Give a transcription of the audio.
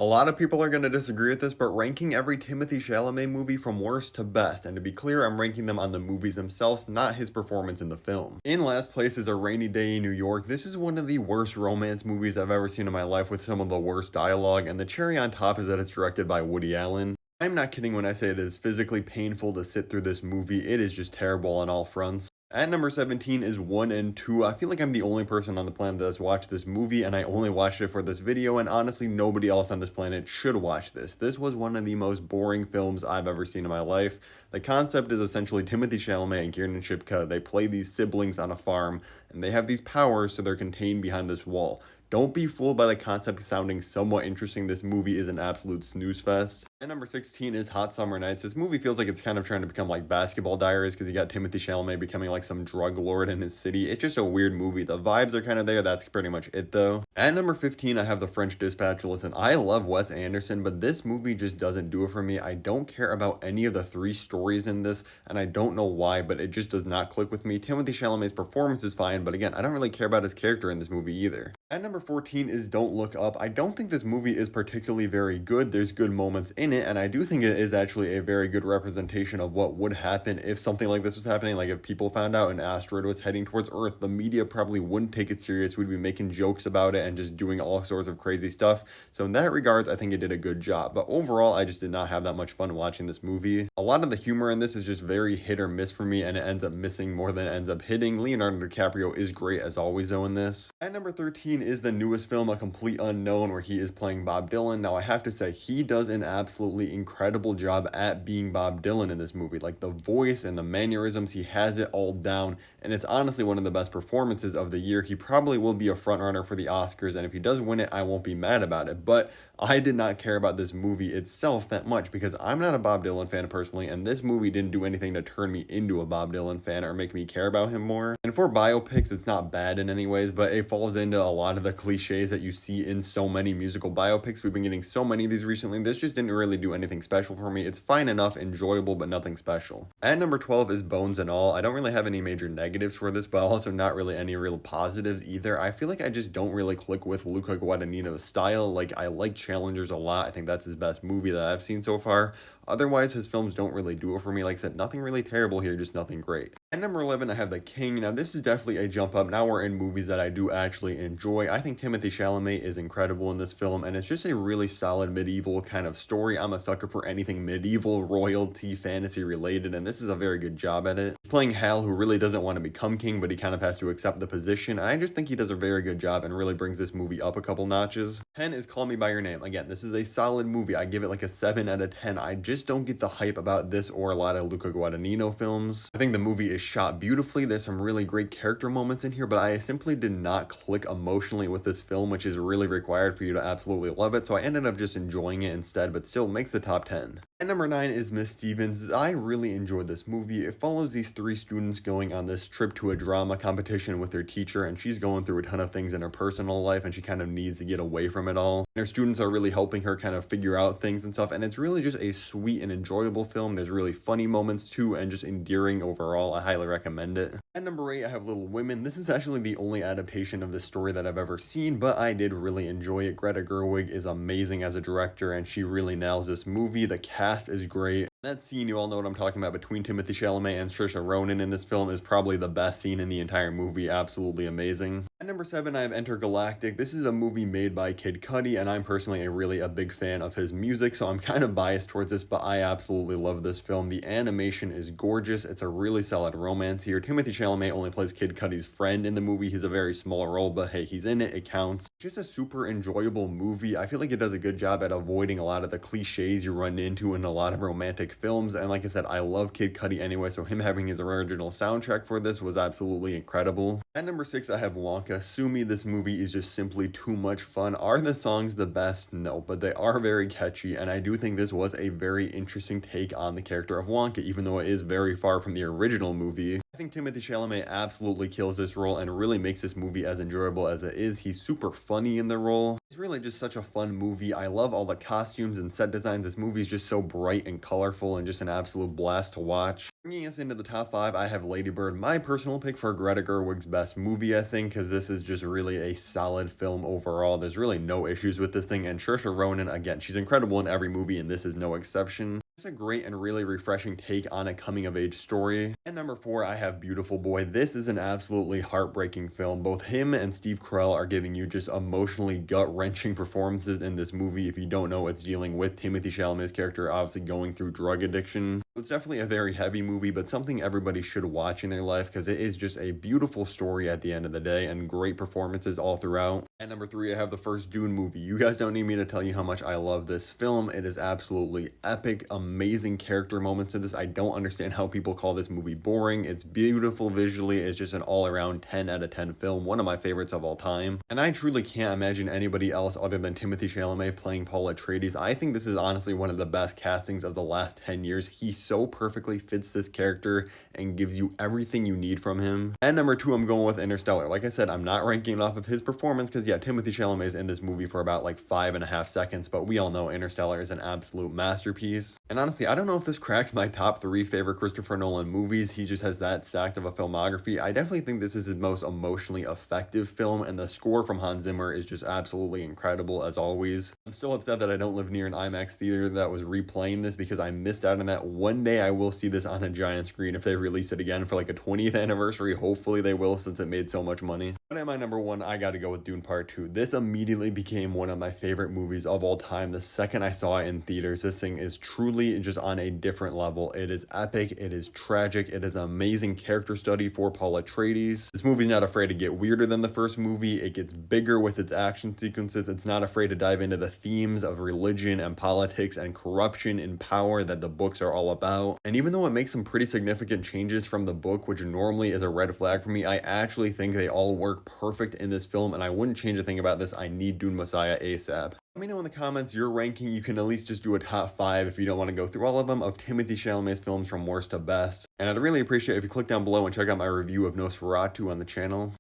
A lot of people are going to disagree with this, but ranking every Timothee Chalamet movie from worst to best, and to be clear, I'm ranking them on the movies themselves, not his performance in the film. In last place is A Rainy Day in New York. This is one of the worst romance movies I've ever seen in my life with some of the worst dialogue, and the cherry on top is that it's directed by Woody Allen. I'm not kidding when I say it is physically painful to sit through this movie. It is just terrible on all fronts. At number 17 is 1 and 2. I feel like I'm the only person on the planet that's watched this movie, and I only watched it for this video, and honestly, nobody else on this planet should watch this. This was one of the most boring films I've ever seen in my life. The concept is essentially Timothee Chalamet and Kiernan Shipka. They play these siblings on a farm, and they have these powers, so they're contained behind this wall. Don't be fooled by the concept sounding somewhat interesting. This movie is an absolute snooze fest. At number 16 is Hot Summer Nights. This movie feels like it's kind of trying to become like Basketball Diaries because you got Timothée Chalamet becoming like some drug lord in his city. It's just a weird movie. The vibes are kind of there. That's pretty much it though. At number 15, I have The French Dispatch. Listen, I love Wes Anderson, but this movie just doesn't do it for me. I don't care about any of the three stories in this, and I don't know why, but it just does not click with me. Timothée Chalamet's performance is fine, but again, I don't really care about his character in this movie either. At number 14 is Don't Look Up. I don't think this movie is particularly very good. There's good moments in it, and I do think it is actually a very good representation of what would happen if something like this was happening. Like if people found out an asteroid was heading towards Earth, the media probably wouldn't take it serious. We'd be making jokes about it and just doing all sorts of crazy stuff. So in that regards, I think it did a good job. But overall, I just did not have that much fun watching this movie. A lot of the humor in this is just very hit or miss for me, and it ends up missing more than it ends up hitting. Leonardo DiCaprio is great as always though in this. At number 13 is the newest film, A Complete Unknown, where he is playing Bob Dylan. Now I have to say, he does an absolutely incredible job at being Bob Dylan in this movie. Like the voice and the mannerisms, he has it all down, and it's honestly one of the best performances of the year. He probably will be a frontrunner for the Oscars, and if he does win it, I won't be mad about it. But I did not care about this movie itself that much because I'm not a Bob Dylan fan personally, and this movie didn't do anything to turn me into a Bob Dylan fan or make me care about him more. And for biopics, it's not bad in any ways, but it falls into a lot of the cliches that you see in so many musical biopics. We've been getting so many of these recently. This just didn't really do anything special for me. It's fine enough, enjoyable, but nothing special. At number 12 is Bones and All. I don't really have any major negatives for this, but also not really any real positives either. I feel like I just don't really click with Luca Guadagnino's style. Like, I like Challengers a lot. I think that's his best movie that I've seen so far. Otherwise, his films don't really do it for me. Like I said, nothing really terrible here, just nothing great. At number 11, I have The King. Now, this is definitely a jump up. Now we're in movies that I do actually enjoy. I think Timothée Chalamet is incredible in this film, and it's just a really solid medieval kind of story. I'm a sucker for anything medieval, royalty, fantasy related, and this is a very good job at it. He's playing Hal, who really doesn't want to become king, but he kind of has to accept the position, and I just think he does a very good job and really brings this movie up a couple notches. 10 is Call Me By Your Name. Again, this is a solid movie. I give it like a 7 out of 10. I just don't get the hype about this or a lot of Luca Guadagnino films. I think the movie is shot beautifully. There's some really great character moments in here, but I simply did not click emotionally with this film, which is really required for you to absolutely love it. So I ended up just enjoying it instead, but still makes the top 10. And number 9 is Miss Stevens. I really enjoyed this movie. It follows these 3 students going on this trip to a drama competition with their teacher, and she's going through a ton of things in her personal life, and she kind of needs to get away from it all. And her students are really helping her kind of figure out things and stuff, and it's really just a sweet and enjoyable film. There's really funny moments too, and just endearing overall. I highly recommend it. At number 8, I have Little Women. This is actually the only adaptation of this story that I've ever seen, but I did really enjoy it. Greta Gerwig is amazing as a director, and she really nails this movie. The cast is great. That scene, you all know what I'm talking about, between Timothée Chalamet and Saoirse Ronan in this film is probably the best scene in the entire movie. Absolutely amazing. At number 7, I have Intergalactic. This is a movie made by Kid Cudi, and I'm personally a big fan of his music, so I'm kind of biased towards this, but I absolutely love this film. The animation is gorgeous. It's a really solid romance here. Timothée Chalamet only plays Kid Cudi's friend in the movie. He's a very small role, but hey, he's in it. It counts. Just a super enjoyable movie. I feel like it does a good job at avoiding a lot of the cliches you run into in a lot of romantic films, and like I said, I love Kid Cudi anyway, so him having his original soundtrack for this was absolutely incredible. At number 6, I have Wonka. Sue me, this movie is just simply too much fun. Are the songs the best? No, but they are very catchy, and I do think this was a very interesting take on the character of Wonka, even though it is very far from the original movie. I I think Timothée Chalamet absolutely kills this role and really makes this movie as enjoyable as it is. He's super funny in the role. It's really just such a fun movie. I love all the costumes and set designs. This movie is just so bright and colorful and just an absolute blast to watch. Bringing us into the top 5, I have Lady Bird, my personal pick for Greta Gerwig's best movie, I think, because this is just really a solid film overall. There's really no issues with this thing, and Saoirse Ronan, again, she's incredible in every movie, and this is no exception. It's a great and really refreshing take on a coming-of-age story. And number 4, I have Beautiful Boy. This is an absolutely heartbreaking film. Both him and Steve Carell are giving you just emotionally gut-wrenching performances in this movie. If you don't know, it's dealing with Timothée Chalamet's character obviously going through drug addiction. It's definitely a very heavy movie, but something everybody should watch in their life because it is just a beautiful story at the end of the day and great performances all throughout. At number 3, I have the first Dune movie. You guys don't need me to tell you how much I love this film. It is absolutely epic, amazing character moments in this. I don't understand how people call this movie boring. It's beautiful visually. It's just an all-around 10 out of 10 film. One of my favorites of all time. And I truly can't imagine anybody else other than Timothée Chalamet playing Paul Atreides. I think this is honestly one of the best castings of the last 10 years. He so perfectly fits this character and gives you everything you need from him. At number 2, I'm going with Interstellar. Like I said, I'm not ranking it off of his performance because, yeah, Timothée Chalamet is in this movie for about like 5.5 seconds, but we all know Interstellar is an absolute masterpiece. And honestly, I don't know if this cracks my top 3 favorite Christopher Nolan movies. He just has that stacked of a filmography. I definitely think this is his most emotionally effective film, and the score from Hans Zimmer is just absolutely incredible as always. I'm still upset that I don't live near an IMAX theater that was replaying this because I missed out on that. One day I will see this on a giant screen if they release it again for like a 20th anniversary. Hopefully they will, since it made so much money. But at my number 1, I gotta go with Dune Part 2. This immediately became one of my favorite movies of all time the second I saw it in theaters. This thing is truly just on a different level. It is epic, it is tragic, it is an amazing character study for Paul Atreides. This movie's not afraid to get weirder than the first movie. It gets bigger with its action sequences. It's not afraid to dive into the themes of religion and politics and corruption and power that the books are all about. And even though it makes some pretty significant changes from the book, which normally is a red flag for me, I actually think they all work perfect in this film, and I wouldn't change a thing about this. I need Dune Messiah ASAP. Let me know in the comments your ranking. You can at least just do a top 5 if you don't want to go through all of them, of Timothée Chalamet's films from worst to best. And I'd really appreciate if you click down below and check out my review of Nosferatu on the channel.